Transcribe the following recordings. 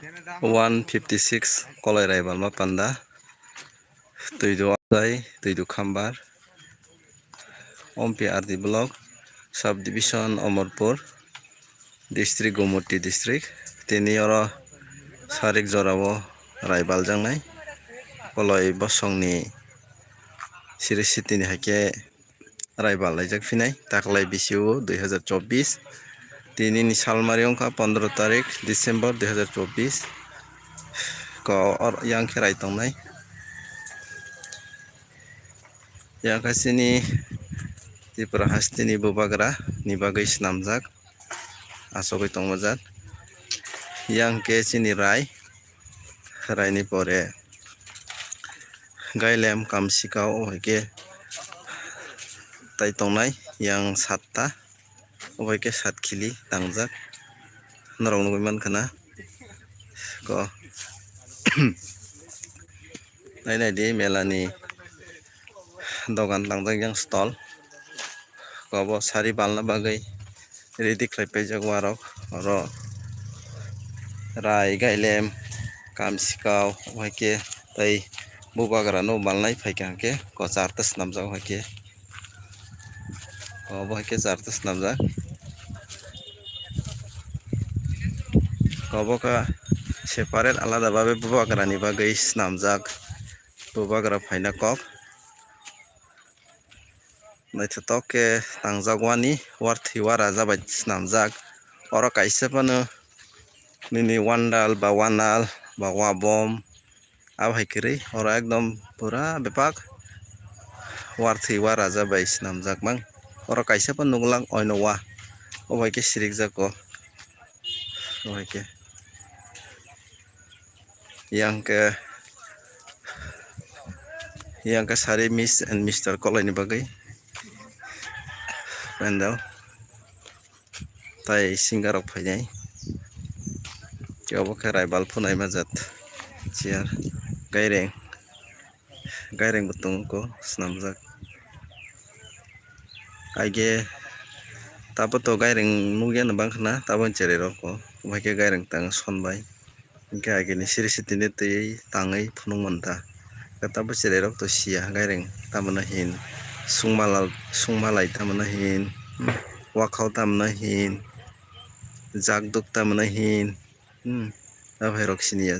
156 Kolai Raibal Mapanda Tuidu Adai Tuidu Khambar Ompi Ardi Block Subdivision Omorpur District Gomoti District Tini oro Sarik Jorabo Raibal Jangnai Kolai Bosongni Siri City ni hake Raibal Laijak Finai Taklai BCU 2024 Tini ni Salmari Ongka 15 tarik Disember 2024 Ko or yang Kirai Tongnai yang kasini Tripura Hastini Bubagra ni bagai snamjak asogoi tongmajak yang ke sini rai ni pore gailem kamsikau ke tai tongnai yang satta ke sat kili tangjak norong nugui mankana ko nai di melani dogan tangjak yang stall ko bo sari balna bagai ready khlaipajak warok oro rai gailem kamsikau ke tai bubagra no balnai phaikang ke ko charta snamjak ke ko ke charta snamjak ko ka separate alada babe bubagra ni bagai snamjak bubagra phaina kok naithotok ke tangjagwani warthi wara jabai snamjak oro kaisa pano nini wandal ba wanal ba wabom abai kiri oro ekdom pura bepak warthi wara jabai snamjak mang oro kaisa pano nuglang oino wa obai ke sirikjak ko obai ke yang ke sari Miss and Mr. Kolai ni bagai Pendel tai singarok phainai kebo ke raibal phunai majat chair gaireng butung ko snamjak aige tabo to gaireng nugyan bangkhana tabo chere roko obai ke gaireng tang sonbai hingke aige ni siri sitini tui tangai phunung manta tabo chere rok to sia gaireng tamano hin sungmalai tamano hin wakhau tamano hin jakduk tamano hin abai rok sini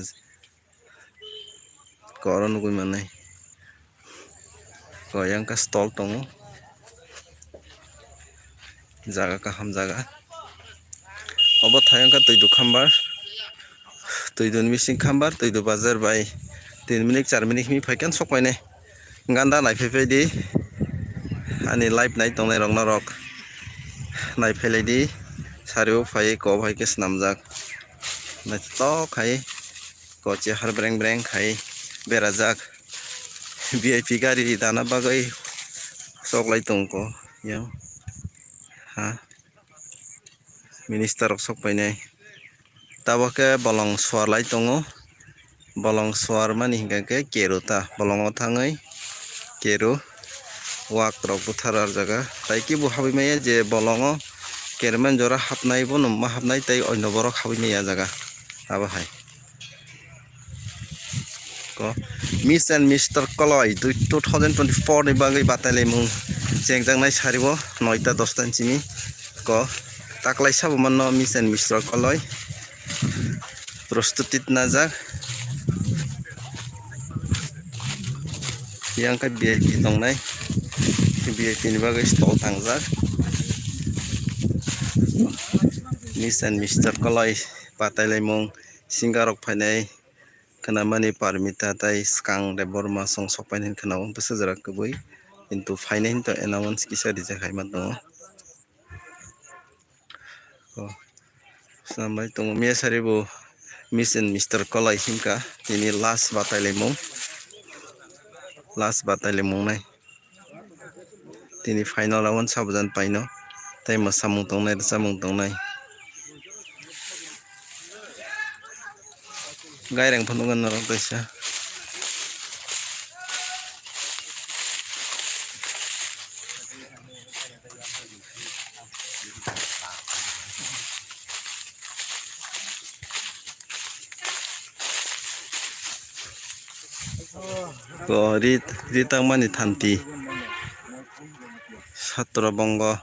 ko oro nugui manai ko yang ka stall tongo jaga kaham jaga obo thayong ka tuidu khambar tuidu ni bising khambar tuidu bazar bai 3 minute 4 minute mi phaikan sokpainai ganda naifaipai di ani live nai tongnai rok norok naifai di sario phai ko bhai ke snamjak naithotok khai ko chehar breng breng khai berajak VIP gari dana bagai soklai tongko yang ha minister rok sokpainai tabo ke bolong swarlai tongo bolong swar mani hingka ke keruta bolongo thangai keru wak rok butharar jaga tai ki bu habai maya je bolongo kerman jora hapnai bo ma hapnai tai oino borok habai maya jaga abo hai ko Miss and Mr. Kolai 2024 ni bagai batalai mung chengjangnai saribo 9 ta 10 ta chini ko taklai sabo manno Miss and Mr. Kolai prostutit najak yang ka VIP tongnai VIP ni bagai stall tangjak Miss and Mr. Kolai batalai mung singarok phainai kanamani parmita tai skang de borma song sokpainin kanao besajara kubui কিন্তু ফাইনাইন তো announce কিসা দিছে Khaimah দङ ko sambai tongo mesaribo Miss and Mr. Kolai himka tini last batalai mung nai tini final round sabujan paino tai ma samung tongnai samung tongnai gaireng phunungan norok taisa ritangmani thanti Satra Bongo